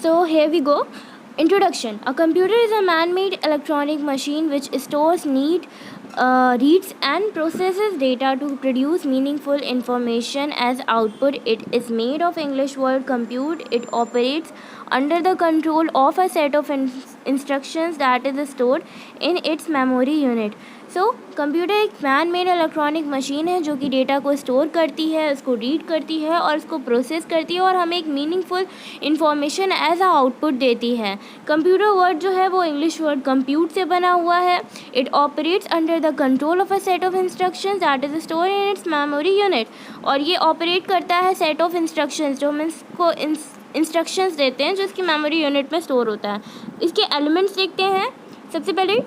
So here we go. Introduction. A computer is a man-made electronic machine which stores, reads and processes data to produce meaningful information as output. It is made of English word compute. It operates under the control of a set of instructions that is stored in its memory unit. So computer एक man made electronic machine है जो कि data को store करती है, उसको read करती है और उसको प्रोसेस करती है और हमें एक meaningful information as a output देती है. कंप्यूटर वर्ड जो है वो इंग्लिश वर्ड कंप्यूट से बना हुआ है. It operates under the control of a set of instructions that is store in its memory unit. और ये ऑपरेट करता है सेट ऑफ इंस्ट्रक्शंस जो हम इसको इंस्ट्रक्शंस देते हैं जो इसकी मेमोरी यूनिट में स्टोर होता है. इसके एलिमेंट्स देखते हैं. सबसे पहले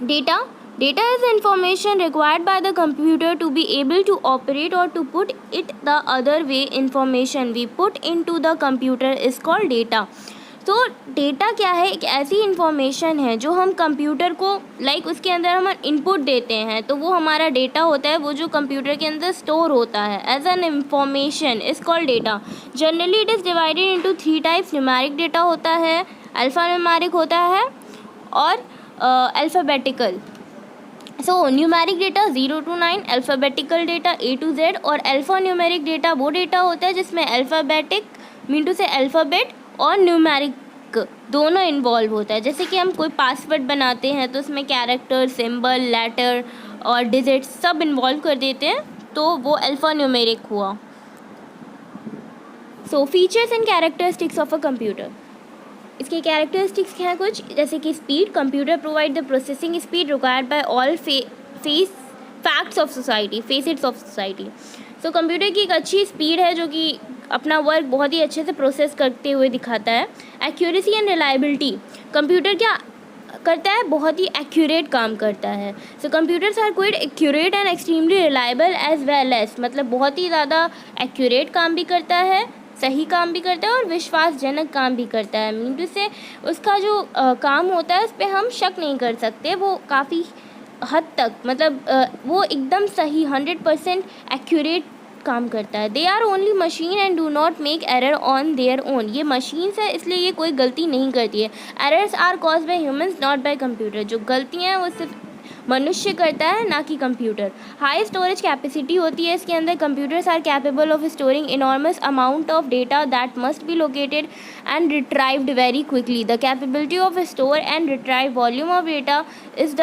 data. Data is information required by the computer to be able to operate or to put it the other way. Information we put into the computer is called data. तो data क्या है? एक ऐसी information है जो हम computer को उसके अंदर हम इनपुट देते हैं तो वो हमारा डेटा होता है, वो जो कंप्यूटर के अंदर स्टोर होता है as an information is called data. Generally it is divided into 3 types. Numeric data होता है, अल्फ़ा न्यूमेरिक होता है और alphabetical. So numeric data 0 to 9, alphabetical data A to Z और अल्फ़ा न्यूमेरिक डेटा वो डेटा होता है जिसमें alphabetic mean to say alphabet और न्यूमेरिक दोनों इन्वॉल्व होता है. जैसे कि हम कोई पासवर्ड बनाते हैं तो उसमें कैरेक्टर, सिंबल, लेटर और डिजिट्स सब इन्वॉल्व कर देते हैं तो वो अल्फ़ा न्यूमेरिक हुआ. So features and characteristics of a computer. इसके कैरेक्टरिस्टिक्स हैं कुछ, जैसे कि speed. Computer provide the processing speed required by all facts of society, facets of society. So computer की एक अच्छी स्पीड है जो कि अपना वर्क बहुत ही अच्छे से प्रोसेस करते हुए दिखाता है. Accuracy and reliability. कंप्यूटर क्या करता है? बहुत ही एक्यूरेट काम करता है. So computers are quite accurate and extremely reliable as well as, मतलब बहुत ही ज़्यादा एक्यूरेट काम भी करता है, सही काम भी करता है और विश्वासजनक काम भी करता है. मीन टू से उसका जो काम होता है उस पर हम शक नहीं कर सकते. वो काफ़ी हद तक मतलब वो एकदम सही 100% एक्यूरेट काम करता है. They are only machine and do not make error on their own. ये मशीन्स है इसलिए ये कोई गलती नहीं करती है. Errors are cause by humans not by computer. जो गलतियाँ हैं वो सिर्फ मनुष्य करता है ना कि कंप्यूटर. हाई स्टोरेज कैपेसिटी होती है इसके अंदर. Computers are capable of storing enormous amount of data that must be located and retrieved very quickly. The capability of store and retrieve volume of data is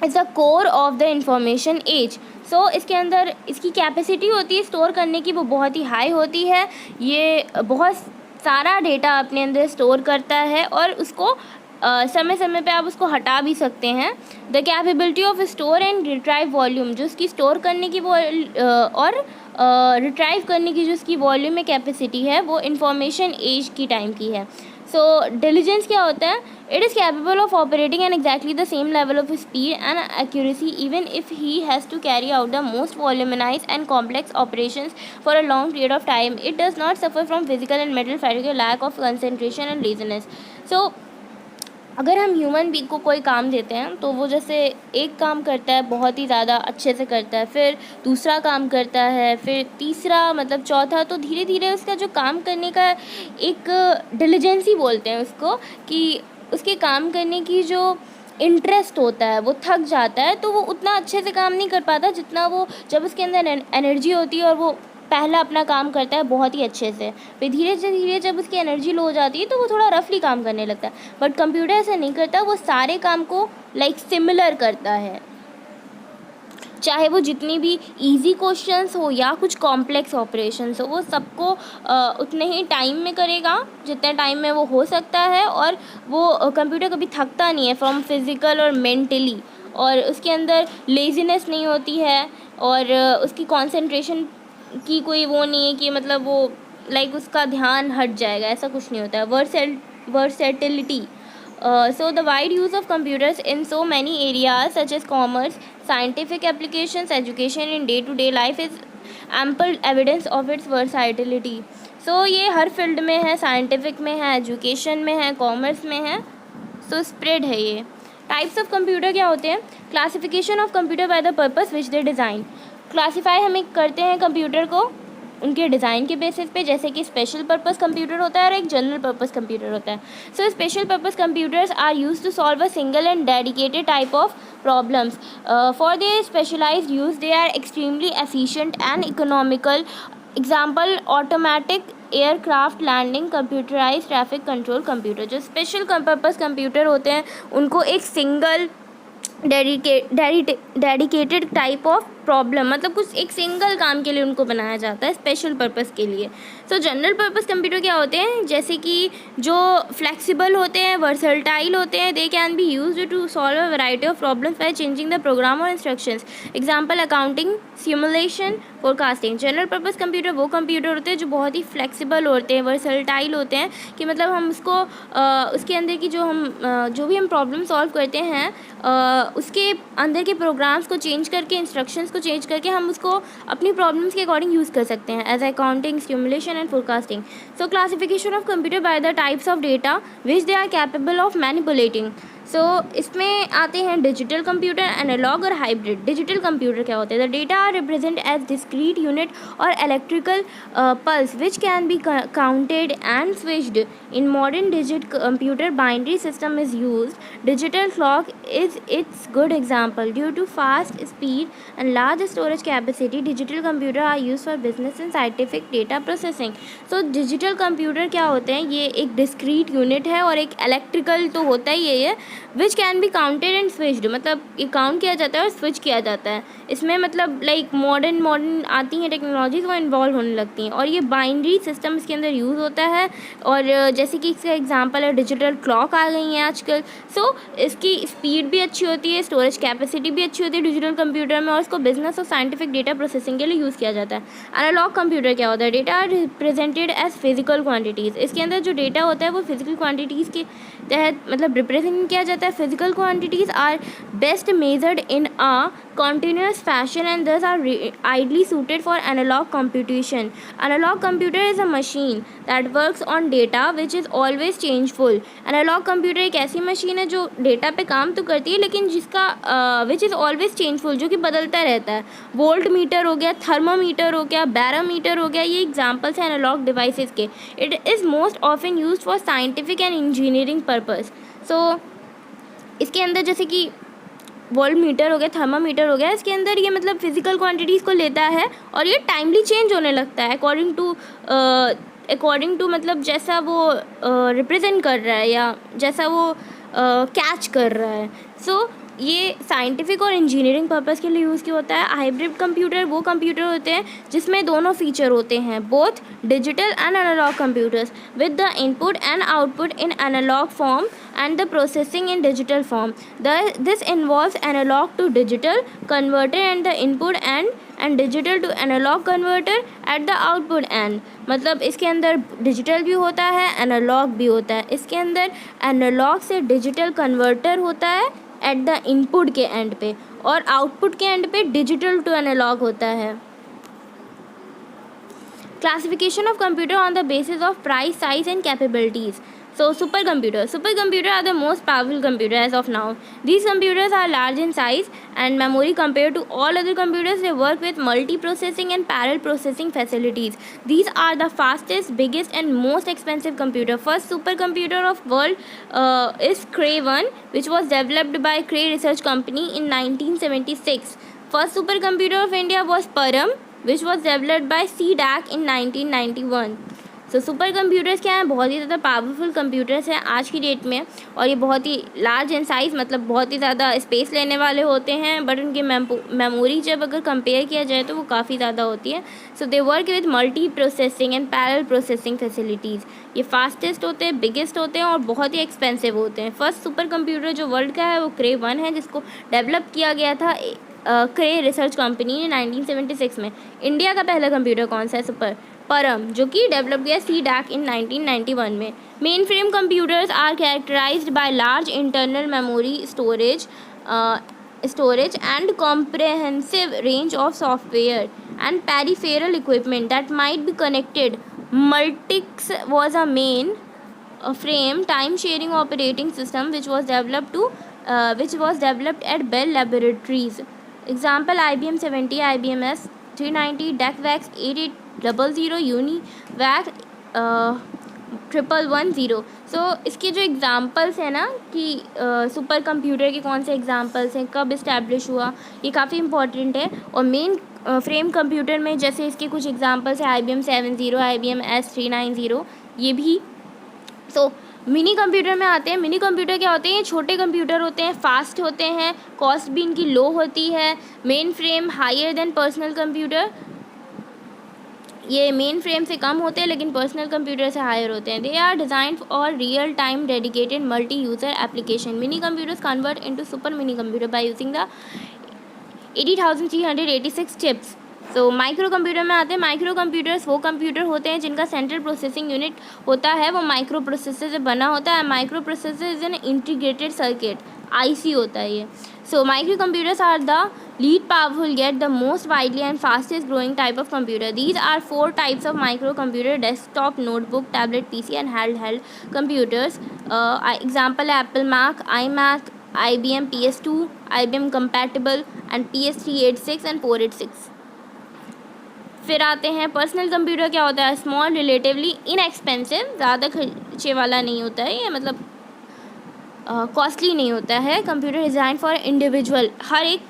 the core of the information age. So इसके अंदर इसकी capacity होती है store करने की, वो बहुत ही high होती है. ये बहुत सारा डेटा अपने अंदर स्टोर करता है और उसको समय समय पे आप उसको हटा भी सकते हैं. The capability of store and retrieve volume. जो उसकी स्टोर करने की वो और रिट्राइव करने की जो उसकी वॉल्यूम में कैपेसिटी है वो इंफॉर्मेशन एज की टाइम की है. सो डिलीजेंस क्या होता है? It is capable of operating an exactly the same level of speed and accuracy even if he has to carry out the most voluminous and complex operations for a long period of time. It does not suffer from physical and mental fatigue, lack of concentration and laziness. So अगर हम human being को कोई काम देते हैं तो वो जैसे एक काम करता है बहुत ही ज़्यादा अच्छे से करता है, फिर दूसरा काम करता है, फिर तीसरा मतलब चौथा, तो धीरे धीरे उसका जो काम करने का एक डिलीजेंसी बोलते हैं उसको, कि उसके काम करने की जो इंटरेस्ट होता है वो थक जाता है तो वो उतना अच्छे से काम नहीं कर पाता जितना वो जब उसके अंदर एनर्जी होती है और वो पहला अपना काम करता है बहुत ही अच्छे से. फिर धीरे धीरे जब उसकी एनर्जी लो हो जाती है तो वो थोड़ा रफली काम करने लगता है. बट कंप्यूटर ऐसा नहीं करता, वो सारे काम को सिमिलर करता है, चाहे वो जितनी भी इजी क्वेश्चंस हो या कुछ कॉम्प्लेक्स ऑपरेशंस हो, वो सबको उतने ही टाइम में करेगा जितने टाइम में वो हो सकता है. और वो कंप्यूटर कभी थकता नहीं है फ्रॉम फिज़िकल और मेंटली, और उसके अंदर लेजीनेस नहीं होती है और उसकी कॉन्सेंट्रेशन की कोई वो नहीं है कि मतलब वो उसका ध्यान हट जाएगा, ऐसा कुछ नहीं होता है. Versatility. So the wide use of computers in so many areas such as commerce, scientific applications, education in day-to-day life is ample evidence of its versatility. So ये हर फील्ड में है, साइंटिफिक में है, एजुकेशन में है, कॉमर्स में है, so spread है ये. टाइप्स ऑफ कंप्यूटर क्या होते हैं? Classification of computer by the purpose which they design. Classify हमें करते हैं कंप्यूटर को उनके डिज़ाइन के बेसिस पे, जैसे कि स्पेशल पर्पस कंप्यूटर होता है और एक जनरल पर्पस कंप्यूटर होता है. So special purpose computers are use to solve a single and dedicated type of problems. For their specialized use, they are extremely efficient and economical. Example, automatic aircraft landing, computerise traffic control computer. जो special purpose computer होते हैं उनको एक single dedicated type of problem, मतलब कुछ एक single काम के लिए उनको बनाया जाता है, स्पेशल पर्पस के लिए. सो जनरल पर्पस कंप्यूटर क्या होते हैं, जैसे कि जो फ्लेक्सिबल होते हैं, वर्सटाइल होते हैं. They can be used to solve a variety of problems by changing the program और instructions. Example, accounting, simulation, forecasting. General purpose computer वो कंप्यूटर होते हैं जो बहुत ही फ्लेक्सिबल होते हैं, वर्सटाइल होते हैं, कि मतलब हम उसको उसके अंदर की जो भी हम प्रॉब्लम सॉल्व करते हैं उसके अंदर के प्रोग्राम्स को चेंज करके, इंस्ट्रक्शंस को चेंज करके हम उसको अपनी प्रॉब्लम्स के अकॉर्डिंग यूज़ कर सकते हैं, as accounting, simulation and forecasting. So classification of computer by the types of data which they are capable of manipulating. So इसमें आते हैं डिजिटल कंप्यूटर, एनालॉग और हाइब्रिड. डिजिटल कंप्यूटर क्या होते हैं, the data are represent as discrete unit और electrical pulse which can be counted and switched. In modern digit computer binary system is use. Digital clock is its good example. Due to fast speed and large storage capacity, digital computer are used for business and scientific data processing. So digital computer क्या होते हैं, ये एक discrete unit है और एक electrical तो होता ही है, which can be counted and switched. मतलब ये काउंट किया जाता है और स्विच किया जाता है. इसमें मतलब लाइक मॉडर्न आती हैं टेक्नोलॉजीज, वो इन्वॉल्व होने लगती हैं, और ये बाइनरी सिस्टम इसके अंदर यूज़ होता है. और जैसे कि इसका एग्जांपल है, डिजिटल क्लॉक आ गई हैं आजकल. सो इसकी स्पीड भी अच्छी होती है, स्टोरेज कैपेसिटी भी अच्छी होती है डिजिटल कंप्यूटर में, और इसको बिजनेस और साइंटिफिक डेटा प्रोसेसिंग के लिए यूज़ किया जाता है. एनालॉग कंप्यूटर क्या होता है, data are represented as physical quantities. इसके अंदर जो डेटा होता है वो फिजिकल क्वांटिटीज़ के तहत मतलब रिप्रेजेंट किया जाता है. Physical quantities are best measured in a continuous fashion and thus are ideally suited for analog computation. Analog computer is a machine that works on data which is always changeful. Analog computer एक ऐसी machine है जो data पे काम तो करती है लेकिन जिसका which is always changeful, जो कि बदलता रहता है. वोल्ट मीटर हो गया, थर्मामीटर हो गया, बैरोमीटर हो गया, ये एग्जाम्पल्स हैं एनालॉग डिवाइसेस के. It is most often used for scientific and engineering purpose. So इसके अंदर जैसे कि वोल्ट मीटर हो गया, थर्मामीटर हो गया, इसके अंदर ये मतलब फिजिकल क्वांटिटीज़ को लेता है और ये टाइमली चेंज होने लगता है अकॉर्डिंग टू मतलब जैसा वो रिप्रेजेंट कर रहा है या जैसा वो कैच कर रहा है. सो ये साइंटिफिक और इंजीनियरिंग पर्पस के लिए यूज़ किया होता है. हाइब्रिड कंप्यूटर वो कंप्यूटर होते हैं जिसमें दोनों फीचर होते हैं, both digital and analogue computers with the input and output in analogue form and the processing in digital form. This involves analog to digital converter and the input and digital to analog converter at the output end. मतलब इसके अंदर digital भी होता है, analogue भी होता है. इसके अंदर एनालॉग से डिजिटल कन्वर्टर होता है एट द इनपुट के एंड पे, और आउटपुट के एंड पे डिजिटल टू एनालॉग होता है. Classification of computer on the basis of price, size and capabilities. So supercomputer are the most powerful computer as of now. These computers are large in size and memory compared to all other computers. They work with multi-processing and parallel processing facilities. These are the fastest, biggest and most expensive computer. First supercomputer of world is Cray 1, which was developed by Cray Research Company in 1976. First supercomputer of India was Param, which was developed by CDAC in 1991. So super computers क्या हैं, बहुत ही ज़्यादा powerful computers हैं आज की date में, और ये बहुत ही लार्ज इन साइज़ मतलब बहुत ही ज़्यादा स्पेस लेने वाले होते हैं, बट उनकी मेमोरी जब अगर कंपेयर किया जाए तो वो काफ़ी ज़्यादा होती है. So they work with multi processing and parallel processing facilities. ये फास्टेस्ट होते हैं, बिगेस्ट होते हैं और बहुत ही एक्सपेंसिव होते हैं. फर्स्ट सुपर कंप्यूटर जो वर्ल्ड का है वो क्रे 1 है, जिसको डेवलप किया गया था क्रे रिसर्च कंपनी ने 1976 में. इंडिया का पहला कंप्यूटर कौन सा है, सुपर परम, जो कि डेवलप किया CDAC इन 1991 में. Mainframe computers are characterised by large internal memory storage and comprehensive range of software and peripheral equipment that might be connected. Multics was a main frame time sharing operating system which was developed at Bell Laboratories. Example, IBM 70, IBM S390, DEC VAX 00 UNIVAC 1110। सो इसके जो examples हैं ना कि super computer के कौन से examples हैं, कब इस्टेब्लिश हुआ, ये काफ़ी इंपॉर्टेंट है। और मेन फ्रेम कंप्यूटर में जैसे इसके कुछ एग्ज़ाम्पल्स हैं IBM 70, IBM S390, ये भी। सो मिनी कंप्यूटर में आते हैं। मिनी कंप्यूटर क्या होते हैं? छोटे कंप्यूटर होते हैं, फास्ट होते हैं, कॉस्ट भी इनकी लो होती है। Mainframe higher than personal computer, ये मेन फ्रेम से कम होते हैं लेकिन पर्सनल कंप्यूटर से हायर होते हैं। They are design for real time dedicated multi user application. Mini computers convert into super mini computer by using the 80,386 chips. तो माइक्रो कंप्यूटर में आते हैं। माइक्रो कंप्यूटर्स वो कंप्यूटर होते हैं जिनका सेंट्रल प्रोसेसिंग यूनिट होता है वो माइक्रो प्रोसेसर से बना होता है। Microprocessor is an integrated circuit, IC होता है ये। So micro computers are the least powerful yet the most widely and fastest growing type of computer. These are 4 types of microcomputer: desktop, notebook, tablet, PC and handheld computers. Example: Apple Mac, iMac, IBM PS2, IBM Compatible and PS386 and 486. फिर आते हैं personal computer. क्या होता है? Small, relatively inexpensive, ज़्यादा खर्चे वाला नहीं होता है ये, मतलब कॉस्टली नहीं होता है। कंप्यूटर डिज़ाइन फॉर इंडिविजुअल, हर एक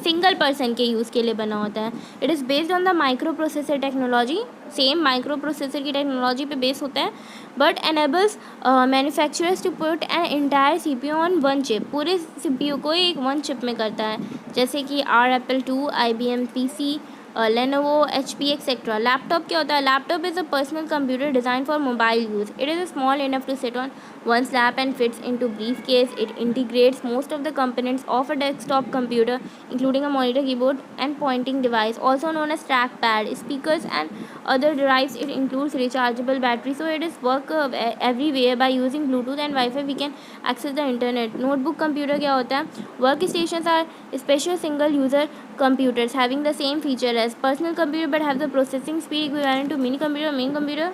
सिंगल पर्सन के यूज़ के लिए बना होता है। It is based on the microprocessor technology, same microprocessor की टेक्नोलॉजी पे बेस होता है। But enables manufacturers to put an entire CPU on one chip, पूरे CPU को एक वन चिप में करता है, जैसे कि Apple II, IBM PC, Lenovo, HP etcetera. Laptop क्या होता है? Laptop is a personal computer design for mobile use. It is small enough to sit on one's lap and fits into briefcase. It integrates most of the components of a desktop computer, including a monitor, keyboard, and pointing device, also known as trackpad, speakers, and other drives. It includes rechargeable battery, so it is work everywhere. By using Bluetooth and Wi-Fi, we can access the internet. Notebook computer क्या होता है? Workstations are special single-user computers having the same feature as personal computer but have the processing speed equivalent to mini computer, main computer.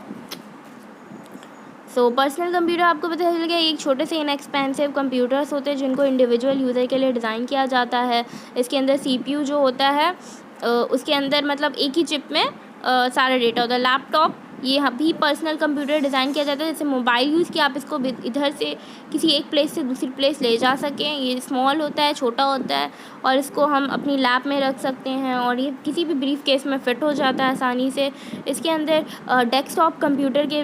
So personal computer आपको पता चल गया, एक छोटे से इनएक्सपेंसिव कंप्यूटर्स होते हैं जिनको इंडिविजुअल यूज़र के लिए डिज़ाइन किया जाता है। इसके अंदर CPU जो होता है उसके अंदर मतलब एक ही चिप में सारा डेटा होता है। लैपटॉप ये भी पर्सनल कंप्यूटर डिज़ाइन किया जाता है, जैसे मोबाइल यूज़ कि आप इसको इधर से किसी एक प्लेस से दूसरी प्लेस ले जा सकें। ये स्मॉल होता है, छोटा होता है और इसको हम अपनी लैप में रख सकते हैं और ये किसी भी ब्रीफ केस में फ़िट हो जाता है आसानी से। इसके अंदर डेस्कटॉप कंप्यूटर के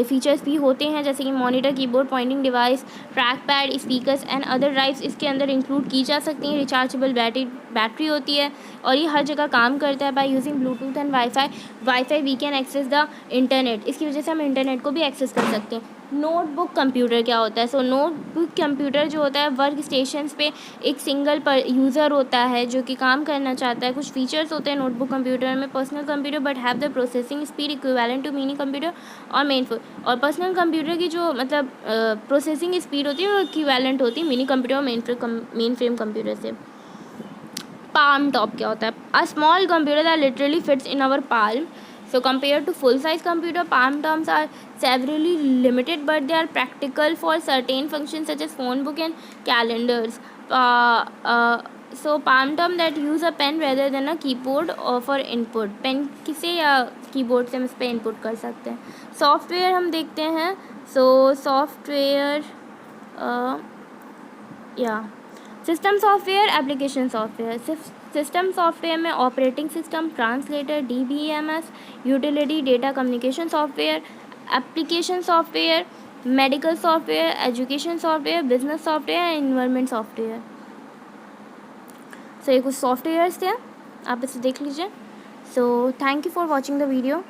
फीचर्स भी होते हैं, जैसे कि monitor, keyboard, pointing device, track pad, speakers and other drives इसके अंदर इंक्लूड की जा सकती हैं। रिचार्जेबल बैटरी होती है और ये हर जगह काम करता है। By using Bluetooth and WiFi we can access the internet, इसकी वजह से हम इंटरनेट को भी एक्सेस कर सकते हैं। नोटबुक कंप्यूटर क्या होता है? सो नोटबुक कंप्यूटर जो होता है वर्क स्टेशंस पे एक सिंगल पर यूज़र होता है जो कि काम करना चाहता है। कुछ फीचर्स होते हैं नोटबुक कंप्यूटर में। Personal computer but have the processing speed equivalent to mini computer और और पर्सनल कंप्यूटर की जो मतलब प्रोसेसिंग स्पीड होती है वो इक्विवेलेंट होती है मिनी कंप्यूटर और मेन फ्रेम कंप्यूटर से। पाम टॉप क्या होता है? A small computer that literally fits in our palm. So compared to full-size computer, palm tops are severely limited, but they are practical for certain functions such as phone book and calendars. So palm top that use a pen rather than a keyboard for input. Pen किसे या keyboard से हम इस पर input कर सकते हैं. Software हम देखते हैं. So सॉफ्टवेयर या system software, application software. System software में operating system, translator, DBMS, utility, data communication software. Application software, medical software, education software, business software, environment software. So ये कुछ सॉफ्टवेयर्स थे, आप इसे देख लीजिए. So thank you for watching the video.